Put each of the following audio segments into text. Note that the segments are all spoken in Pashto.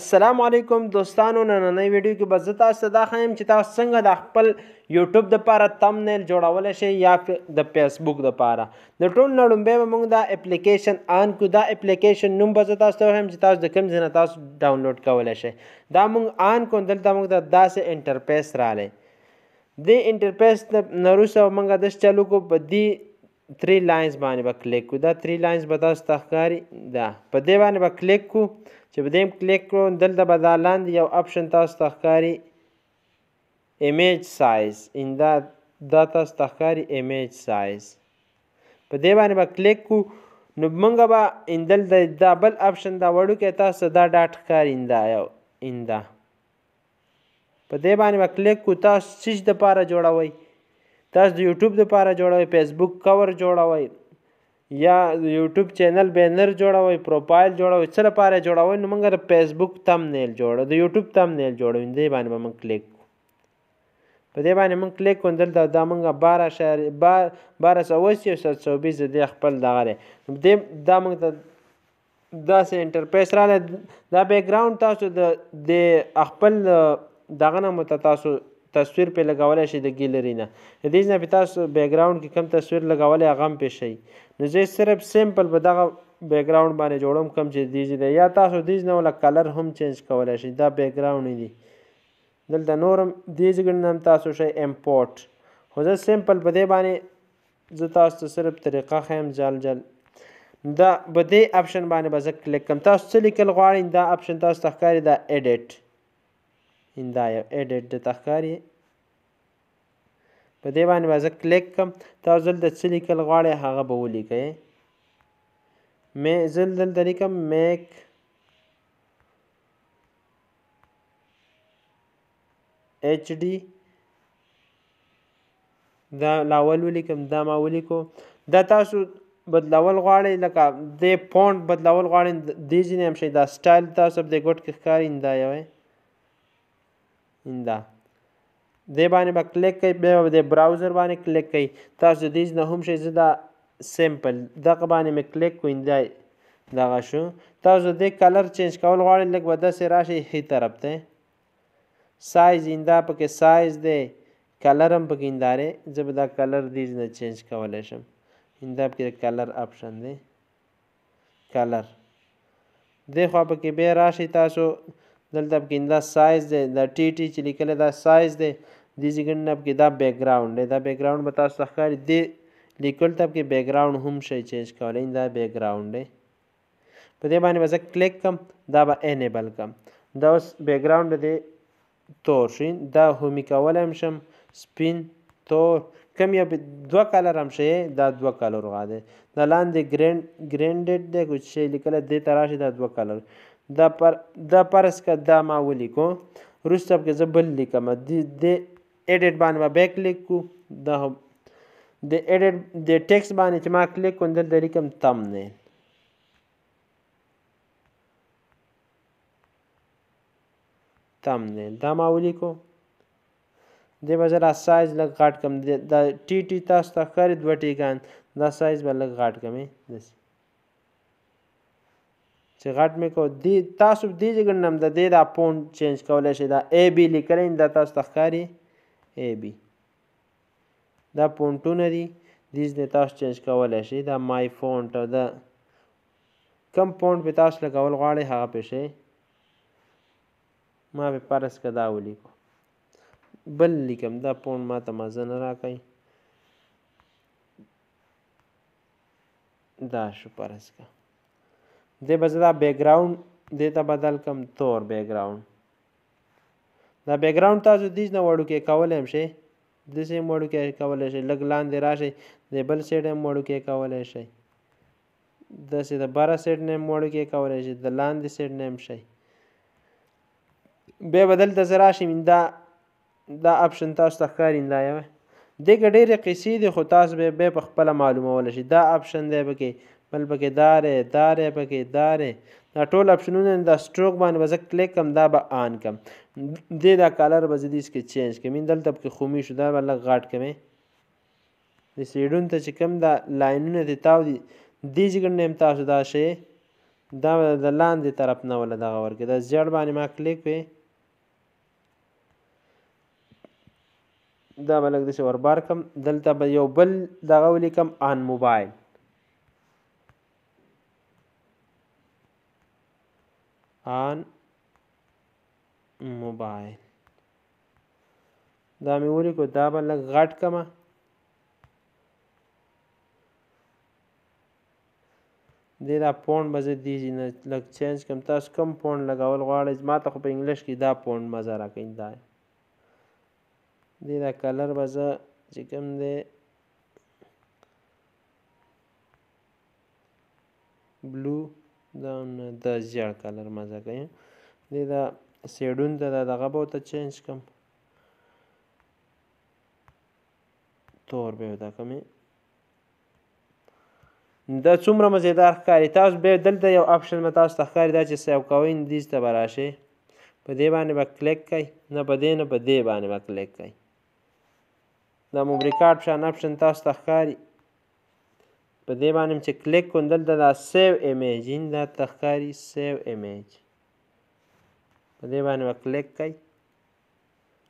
السلام علیکم دوستانو، نننۍ ویډیو کې به زه تاسو ته دا ښیم چې تاسو څنګه د خپل یوټیوب دپاره تمنیل جوړولی شئ یا د فیسبوک دپاره. د ټول نه لومبی به موږ دا اپلیکیشن آن کړو. دا اپلیکیشن نوم به زه تاسو ته وښیم چې تاسو د کوم ځای نه تاسو ډاونلوډ کولی شئ. دا موږ آن کړو، دلته موږ ته داسې انټرفیس رالی. دې انټرفیس نه وروسته موږ داسې چالو کړو، په دې 3 لاینز باندې به کلیک کړو. دا 3 لاینز به تاسو ته ښکاري. دا په دې باندې به کلیک کړو. چې په دې کلیک کړو، دلته به دا لاندې یو اپشن تاسو ته ښکاري ایمیج سایز. دا تاسو ته ښکاري ایمیج سایز. په دې باندې به کلیک کړو، نو موږ به دلته دا بل اپشن دا وړوکی تاسو ته دا ډاټ ښکاري ایندا. په دې باندې به کلیک کړو. تاسو څه دپاره جوړوئ؟ تاسو د یوټیوب دپاره جوړوئ، فیسبوک کور جوړوئ، یا یوټیوب چینل بینر جوړوئ، پروفایل جوړوئ، څه لپاره جوړوئ؟ نو موږ د فیسبوک تمنیل جوړو، د یوټیوب تمنیل جوړوو. دې باندې به موږ کلیک کړو. په دې باندې موږ کلیک کړو، دلته دا موږ 1280 720 د دې خپل دغه دی. دا موږ ته داسې انټرفیس رالی. دا بیکګراونډ تاسو د خپل دغه نه مو تاسو تصویر پې لګولی شئ، د ګیلري نه. د دې نه پې تاسو بیکګراونډ کې کوم تصویر لګولی هغه هم پې شئ. نو زه صرف سیمپل په دغه بیکګراونډ باندې جوړوم کوم چې دې دی. یا تاسو دې نه ولا کلر هم چینج کولی شئ. دا بیکګراونډ دی. دلته نور هم دې ځای نه هم تاسو شئ امپورټ. خو زه سیمپل په دې باندې زه تاسو ته صرف طریقه ښیم جل. دا په دې اپشن باندې به زه کلیک کوم. تاسو څه لیکل غواړئ، دا اپشن تاسو ته ښکاري، دا ایډیټ. دا یو ایډیټ درته ښکاري. په دې باندې به زه کلیک کړم. تاسو دلته څه لیکل غواړئ هغه به ولیکئ. زه دلته لیکم میک HD. دا لاول ولیکم، دا ما ولیکو. دا تاسو بدلول غواړئ، لکه د فونټ بدلول غواړئ، دې ځینې هم شئ. دا سټایل تاسو په دې ګوټ کې ښکاري. دا یو دا دې باندې به کلیک کوئ. بیا به د براوزر باندې کلیک کوئ. تاسو دې نه هم شئ. زه دا سیمپل دغه باندې مې کلیک کړو، دغه شو. تاسو دې کلر چینج کول غواړئ، لږ به داسې راشئ ښي طرف ته. سایز دا پکې سایز دی، کلر هم پکې دی. زه به دا کلر دې نه چینج کولی شم. دا پکې کلر اپشن دی، کلر. دې خوا پکې بیا راشئ. تاسو دلته پکې دا سایز دی، دا ټي چې لیکلی دا سایز دی. دې ځای نه پکې دا بیکګراونډ دی. دا بیکګراونډ به تاسو ته ښکاري. دې لیکلو ته پکې بیکګراونډ هم شئ چینج کولی. دا بیکګراونډ دی. په دې باندې به زه کلیک کړم، دا به انیبل کړم. دا اوس بیکګراونډ دی تور شي. دا همي کولی هم شم، سپین، تور، کوم یو 2 کلر هم شي. دا 2 کلر غا دی. دا لاندې ګرینډډ دی کوم شی لیکلی، دې ته راشي. دا 2 کلر. دا فرض که دا ما ولیکو، وروسته پکې زه بل لیکم. د ایډیټ باندې به بیا کلیک کړو. دا د ایډیټ د ټیکسټ باندې چې ما کلیک کړو، دلته لیکم تمنیل. دا ما ولیکو. دې به زه را سایز لږ غټ کړم. دا ټي تاسو ته ښکاري 2 ټیکان. دا سایز به لږ غټ کړم، داسې چې غټ مې کړو. تاسو دې ځای نه هم د دې دا فونټ چینج کولی شئ. دا AB لیکلی، دا تاسو ته ښکاري AB. دا فونټونه دي، دې ځای تاسو چینج کولی شئ. دا مای فونټ، او دا کوم فونټ پې تاسو لګول غواړئ هغه پې شئ. ما پې فرض که دا ولیکو، بل لیکم. دا فونټ ما ته مزه نه راکوي. دا شو فرض که. دې به زه دا بیکګراونډ دې ته بدل کړم تور بیکګراونډ. دا بیکګراونډ تاسو دې نه وړوکی کولی هم شئ. داسې هم وړوکی کولی شئ. لږ لاندې راشئ، د بل سایډ هم وړوکی کولی شئ. داسې د بره سایډ نه هم وړوکی کولی شئ، د لاندې سایډ نه هم شئ. بیا به دلته زه راشم. دا اپشن تاسو ته ښکاري. دا یو دې کې ډېرې قیسې دي، خو تاسو به بیا په خپله معلومولی شئ. دا اپشن دی پکې، بل پکې دا دی پکې دا دی. دا ټول اپشنونه دا سټروک باندې به زه کلیک کړم، دا به آن کړم. دا کلر به زه دې کې چینج کړم. دلته پکې خمي شو، دا به لږ غټ کړم. د سیډونو ته چې کوم دا لاینونه دي تاو دي، دې ځای نه هم تاسو دا شی دا د لاندې طرف نه ولا دغه ورکړي د زیړ باندې ما کلیک وې دا به لږ داسې وربار کړم دلته به یو بل دغه ولیکم آن موبایل آن موبایل دا مې ولیکو دا به لږ غټ کړمه دې دا پونډ به زه دې نه لږ چینج کړم تاسو کوم پونډ لګول غواړئ ما ته خو په انګلیش کې دا پونډ مزه راکوي دا دې دا کلر به زه چې کوم دی بلو دا د زیړ کلر مزه کوي دې دا سیډون ته دا دغه به ورته چینج کړم تور به دا کمې دا څومره مزیدار ښکاري تاسو بیا دلته یو آپشن به تاسو ته ښکاري دا چې سیو کوئ دیز ته به راشئ په دې باندې به کلیک کوئ نه په دې نه په دې باندې به کلیک کوئ دا میموري کارډ په شان آپشن تاسو ته ښکاري په دې باندې چې کلیک کوم دلته دا سیو ایمیج دا ته ښکاري سیو ایمیج په دې باندې به کلیک کوئ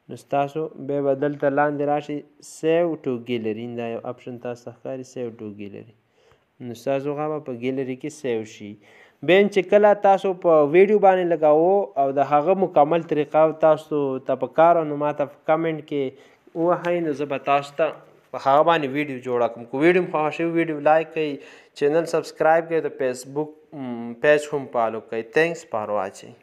نو ستاسو بیا به دلته لاندې راشي سیو ټو ګیلري دا یو آپشن تاسو ته ښکاري سیو ټو ګیلري نو ستاسو هغه به په ګیلري کې سیو شي بیا چې کله تاسو په ویډیو باندې لګاوو او د هغه مکمل طریقه تاسو ته په کار نو ما ته کمنټ کې ووهئ نو زه به تاسو ته په هغه باندې ویډیو جوړه کړم که ویډیو مو خوښ شوي ویډیو لایک کړئ چینل سبسکرایب کړئ د فیسبوک پیج هم فالو کړئ تھینکس فار واچینګ